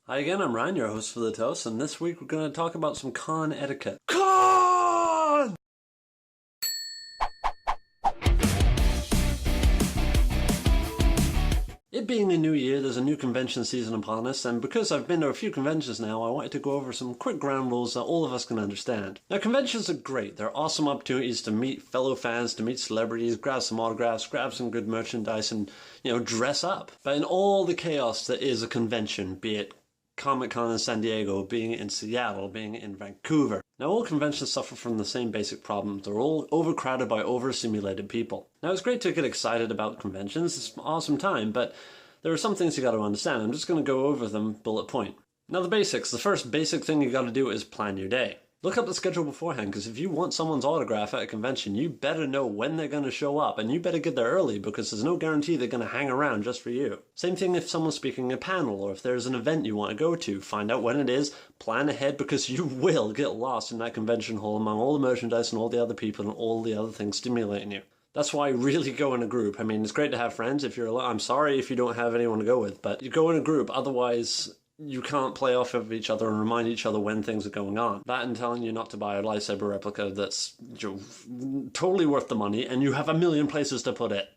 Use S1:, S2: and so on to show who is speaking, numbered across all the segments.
S1: Hi again, I'm Ryan, your host for The Toast, and this week we're going to talk about some con etiquette. Con! It being a new year, there's a new convention season upon us, and because I've been to a few conventions now, I wanted to go over some quick ground rules that all of us can understand. Now, conventions are great. They're awesome opportunities to meet fellow fans, to meet celebrities, grab some autographs, grab some good merchandise, and, dress up. But in all the chaos that is a convention, be it Comic-Con in San Diego, being in Seattle, being in Vancouver. Now, all conventions suffer from the same basic problems. They're all overcrowded by overstimulated people. Now, it's great to get excited about conventions. It's an awesome time, but there are some things you got to understand. I'm just going to go over them bullet point. Now, the basics. The first basic thing you got to do is plan your day. Look up the schedule beforehand, because if you want someone's autograph at a convention, you better know when they're going to show up, and you better get there early, because there's no guarantee they're going to hang around just for you. Same thing if someone's speaking a panel, or if there's an event you want to go to. Find out when it is, plan ahead, because you will get lost in that convention hall among all the merchandise and all the other people and all the other things stimulating you. That's why really go in a group. I mean, it's great to have friends if you're alone. I'm sorry if you don't have anyone to go with, but you go in a group, otherwise you can't play off of each other and remind each other when things are going on. That and telling you not to buy a lightsaber replica that's totally worth the money and you have a million places to put it.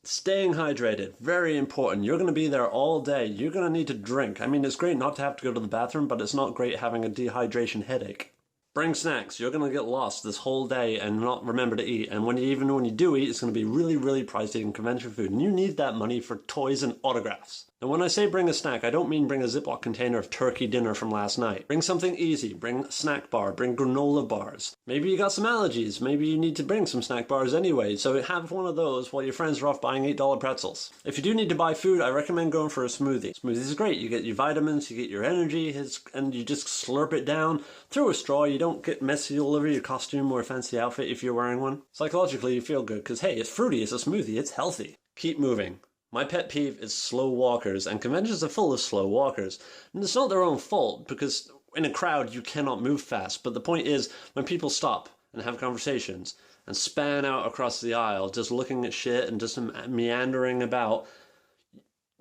S1: Staying hydrated, very important. You're going to be there all day. You're going to need to drink. I mean, it's great not to have to go to the bathroom, but it's not great having a dehydration headache. Bring snacks. You're going to get lost this whole day and not remember to eat. And even when you do eat, it's going to be really, really pricey in convention food. And you need that money for toys and autographs. And when I say bring a snack, I don't mean bring a Ziploc container of turkey dinner from last night. Bring something easy. Bring a snack bar. Bring granola bars. Maybe you got some allergies. Maybe you need to bring some snack bars anyway. So have one of those while your friends are off buying $8 pretzels. If you do need to buy food, I recommend going for a smoothie. Smoothies are great. You get your vitamins, you get your energy, and you just slurp it down through a straw. You don't get messy all over your costume or a fancy outfit if you're wearing one. Psychologically, you feel good because, hey, it's fruity, it's a smoothie, it's healthy. Keep moving. My pet peeve is slow walkers, and conventions are full of slow walkers. And it's not their own fault, because in a crowd you cannot move fast, but the point is, when people stop and have conversations and span out across the aisle, just looking at shit and just meandering about,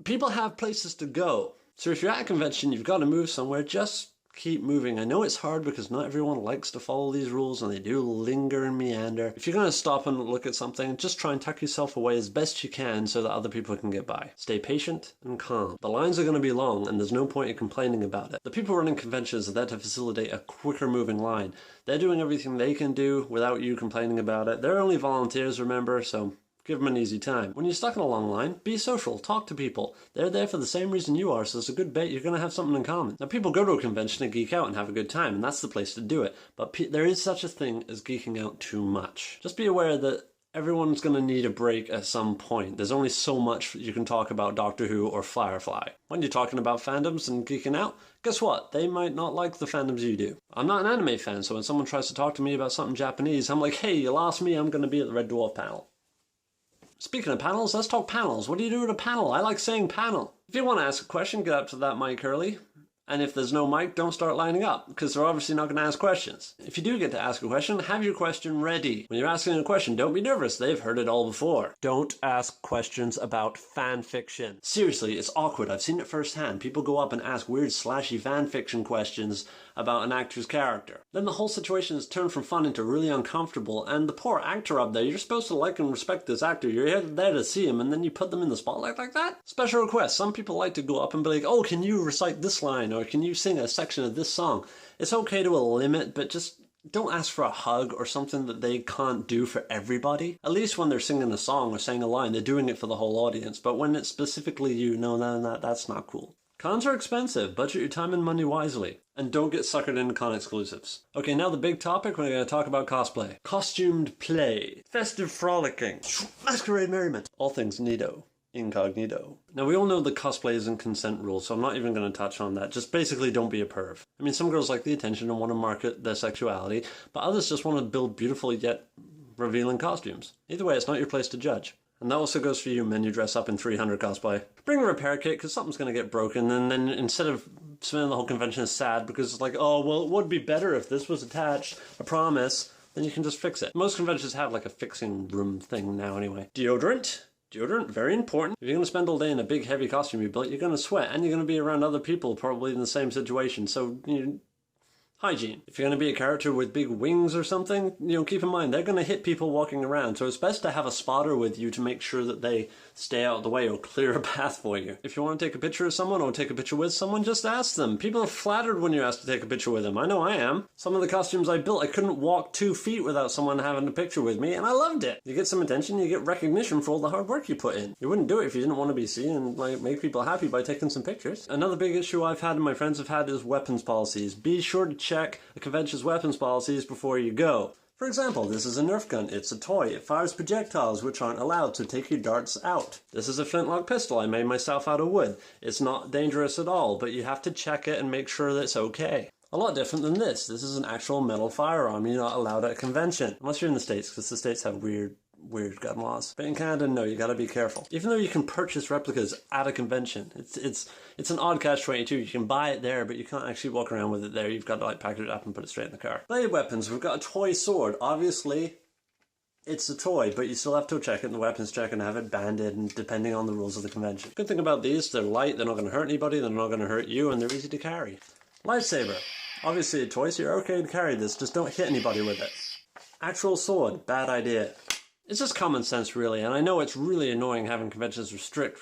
S1: people have places to go. So if you're at a convention, you've got to move somewhere, just keep moving. I know it's hard because not everyone likes to follow these rules and they do linger and meander. If you're going to stop and look at something, just try and tuck yourself away as best you can so that other people can get by. Stay patient and calm. The lines are going to be long and there's no point in complaining about it. The people running conventions are there to facilitate a quicker moving line. They're doing everything they can do without you complaining about it. They're only volunteers, remember, so give them an easy time. When you're stuck in a long line, be social, talk to people. They're there for the same reason you are, so it's a good bet you're going to have something in common. Now, people go to a convention to geek out and have a good time, and that's the place to do it. But there is such a thing as geeking out too much. Just be aware that everyone's going to need a break at some point. There's only so much you can talk about Doctor Who or Firefly. When you're talking about fandoms and geeking out, guess what? They might not like the fandoms you do. I'm not an anime fan, so when someone tries to talk to me about something Japanese, I'm like, hey, you lost me, I'm going to be at the Red Dwarf panel. Speaking of panels, let's talk panels. What do you do at a panel? I like saying panel. If you want to ask a question, get up to that mic early. And if there's no mic, don't start lining up, because they're obviously not going to ask questions. If you do get to ask a question, have your question ready. When you're asking a question, don't be nervous. They've heard it all before. Don't ask questions about fan fiction. Seriously, it's awkward. I've seen it firsthand. People go up and ask weird slashy fan fiction questions about an actor's character. Then the whole situation is turned from fun into really uncomfortable, and the poor actor up there, you're supposed to like and respect this actor. You're there to see him, and then you put them in the spotlight like that? Special request. Some people like to go up and be like, oh, can you recite this line? Or can you sing a section of this song? It's okay to a limit, but just don't ask for a hug or something that they can't do for everybody. At least when they're singing a song or saying a line, they're doing it for the whole audience. But when it's specifically you, no, that's not cool. Cons are expensive. Budget your time and money wisely. And don't get suckered into con exclusives. Okay, now the big topic, we're going to talk about cosplay. Costumed play. Festive frolicking. Masquerade merriment. All things neato. Incognito. Now, we all know that cosplay isn't consent rules, so I'm not even going to touch on that. Just basically don't be a perv. I mean, some girls like the attention and want to market their sexuality, but others just want to build beautiful yet revealing costumes. Either way, it's not your place to judge. And that also goes for you men who dress up in 300 cosplay. Bring a repair kit, because something's going to get broken, and then instead of spending the whole convention sad because it's like, oh, well, it would be better if this was attached, I promise, then you can just fix it. Most conventions have like a fixing room thing now anyway. Deodorant? Deodorant, very important. If you're going to spend all day in a big heavy costume you built, you're going to sweat and you're going to be around other people probably in the same situation. So, hygiene. If you're going to be a character with big wings or something, keep in mind, they're going to hit people walking around. So it's best to have a spotter with you to make sure that they stay out of the way or clear a path for you. If you want to take a picture of someone or take a picture with someone, just ask them. People are flattered when you're asked to take a picture with them. I know I am. Some of the costumes I built, I couldn't walk 2 feet without someone having a picture with me, and I loved it. You get some attention, you get recognition for all the hard work you put in. You wouldn't do it if you didn't want to be seen and make people happy by taking some pictures. Another big issue I've had and my friends have had is weapons policies. Be sure to check a convention's weapons policies before you go. For example, this is a Nerf gun. It's a toy. It fires projectiles which aren't allowed, so take your darts out. This is a flintlock pistol I made myself out of wood. It's not dangerous at all, but you have to check it and make sure that it's okay. A lot different than this. This is an actual metal firearm. You're not allowed at a convention. Unless you're in the States, because the States have weird gun laws. But in Canada, no, you gotta be careful. Even though you can purchase replicas at a convention, it's an odd catch-22. You can buy it there, but you can't actually walk around with it there. You've got to package it up and put it straight in the car. Blade weapons, we've got a toy sword. Obviously, it's a toy, but you still have to check it in the weapons check and have it banded, and depending on the rules of the convention. Good thing about these, they're light, they're not going to hurt anybody, they're not going to hurt you, and they're easy to carry. Lightsaber. Obviously a toy, so you're okay to carry this, just don't hit anybody with it. Actual sword, bad idea. It's just common sense, really, and I know it's really annoying having conventions restrict,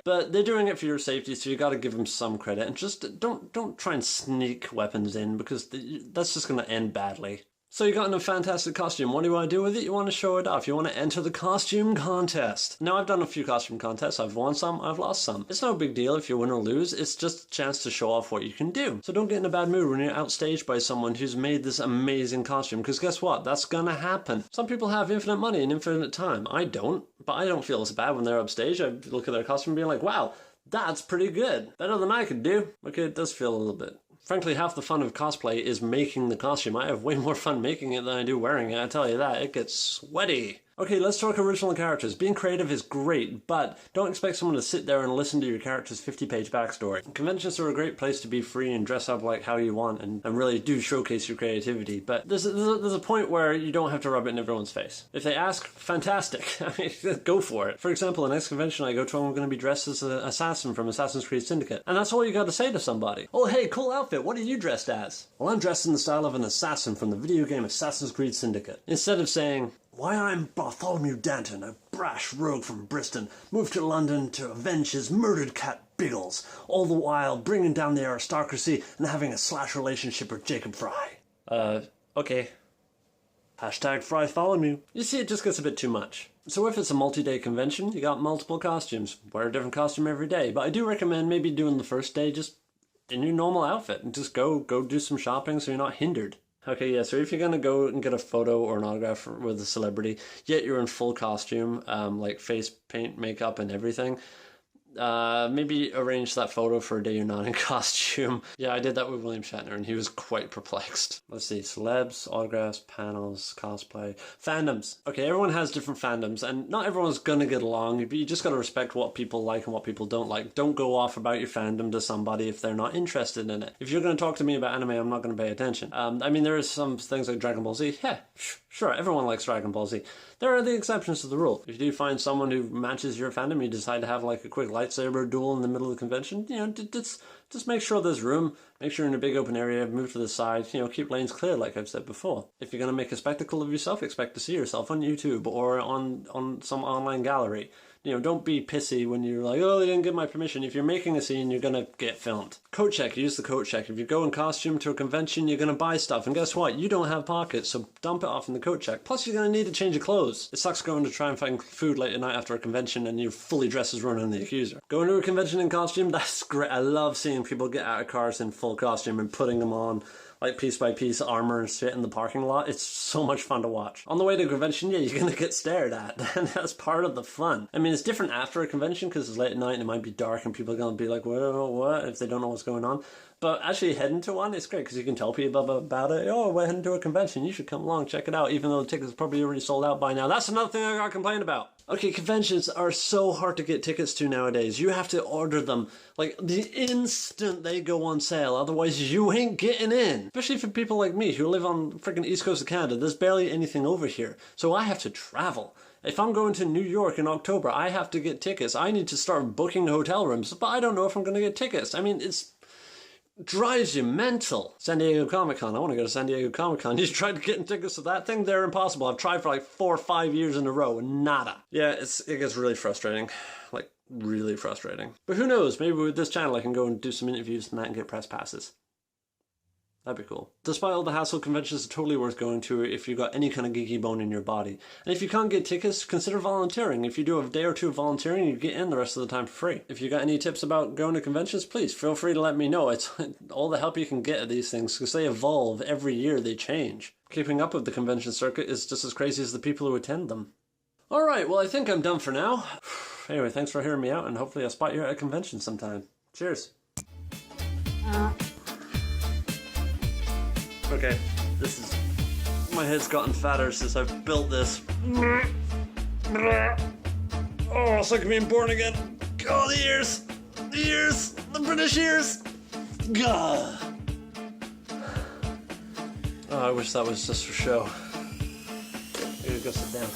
S1: but they're doing it for your safety, so you got to give them some credit, and just don't try and sneak weapons in, because that's just going to end badly. So you got a fantastic costume. What do you want to do with it? You want to show it off. You want to enter the costume contest. Now, I've done a few costume contests. I've won some, I've lost some. It's no big deal if you win or lose. It's just a chance to show off what you can do. So don't get in a bad mood when you're outstaged by someone who's made this amazing costume, because guess what? That's gonna happen. Some people have infinite money and infinite time. I don't, but I don't feel as bad when they're upstaged. I look at their costume and be like, wow, that's pretty good. Better than I could do. Okay, it does feel a little bit. Frankly, half the fun of cosplay is making the costume. I have way more fun making it than I do wearing it, I tell you that. It gets sweaty. Okay, let's talk original characters. Being creative is great, but don't expect someone to sit there and listen to your character's 50-page backstory. Conventions are a great place to be free and dress up like how you want and really do showcase your creativity, but there's a point where you don't have to rub it in everyone's face. If they ask, fantastic. I mean, go for it. For example, the next convention I go to, I'm going to be dressed as an assassin from Assassin's Creed Syndicate, and that's all you got to say to somebody. Oh, hey, cool outfit. What are you dressed as? Well, I'm dressed in the style of an assassin from the video game Assassin's Creed Syndicate. Instead of saying, why, I'm Bartholomew Danton, a brash rogue from Bristol, moved to London to avenge his murdered cat Biggles, all the while bringing down the aristocracy and having a slash relationship with Jacob Fry. Okay. Hashtag Frytholomew. You see, it just gets a bit too much. So if it's a multi-day convention, you got multiple costumes. Wear a different costume every day. But I do recommend maybe doing the first day just in your normal outfit and just go do some shopping so you're not hindered. Okay, yeah, so if you're going to go and get a photo or an autograph with a celebrity, yet you're in full costume, like face paint, makeup, and everything, maybe arrange that photo for a day you're not in costume. Yeah, I did that with William Shatner, and he was quite perplexed. Let's see, celebs, autographs, panels, cosplay, fandoms. Okay, everyone has different fandoms, and not everyone's gonna get along, but you just gotta respect what people like and what people don't like. Don't go off about your fandom to somebody if they're not interested in it. If you're gonna talk to me about anime, I'm not gonna pay attention. I mean, there are some things like Dragon Ball Z. Yeah, sure, everyone likes Dragon All Z. There are the exceptions to the rule. If you do find someone who matches your fandom, you decide to have like a quick lightsaber duel in the middle of the convention, just make sure there's room, make sure you're in a big open area, move to the side, keep lanes clear like I've said before. If you're going to make a spectacle of yourself, expect to see yourself on YouTube or on some online gallery. Don't be pissy when you're like, oh, they didn't get my permission. If you're making a scene, you're going to get filmed. Coat check, use the coat check. If you go in costume to a convention, you're going to buy stuff. And guess what? You don't have pockets, so dump it off in the coat check. Plus, you're going to need to change your clothes. It sucks going to try and find food late at night after a convention and you're fully dressed as Ronan the Accuser. Going to a convention in costume, that's great. I love seeing people get out of cars in full costume and putting them on like piece by piece armor and shit in the parking lot. It's so much fun to watch. On the way to a convention, yeah, you're gonna get stared at, and that's part of the fun. I mean, it's different after a convention because it's late at night and it might be dark and people are gonna be like, what, if they don't know what's going on. But actually heading to one, it's great because you can tell people about it. Oh, we're heading to a convention. You should come along, check it out, even though the tickets are probably already sold out by now. That's another thing I got to complain about. Okay, conventions are so hard to get tickets to nowadays. You have to order them like the instant they go on sale. Otherwise, you ain't getting in. Especially for people like me who live on the freaking east coast of Canada. There's barely anything over here. So I have to travel. If I'm going to New York in October, I have to get tickets. I need to start booking hotel rooms, but I don't know if I'm going to get tickets. I mean, it's drives you mental. San Diego Comic-Con. I want to go to San Diego Comic-Con. You tried getting tickets to that thing? They're impossible. I've tried for like 4 or 5 years in a row. Nada. Yeah, it gets really frustrating. Like, really frustrating. But who knows? Maybe with this channel I can go and do some interviews and that and get press passes. That'd be cool. Despite all the hassle, conventions are totally worth going to if you've got any kind of geeky bone in your body. And if you can't get tickets, consider volunteering. If you do a day or two of volunteering, you get in the rest of the time for free. If you got any tips about going to conventions, please feel free to let me know. It's all the help you can get at these things because they evolve every year, they change. Keeping up with the convention circuit is just as crazy as the people who attend them. Alright, well I think I'm done for now. Anyway, thanks for hearing me out and hopefully I'll spot you at a convention sometime. Cheers. Okay, my head's gotten fatter since I've built this. Oh, it's like being born again. Oh, the ears, the British ears. Gah. Oh, I wish that was just for show. Maybe go sit down.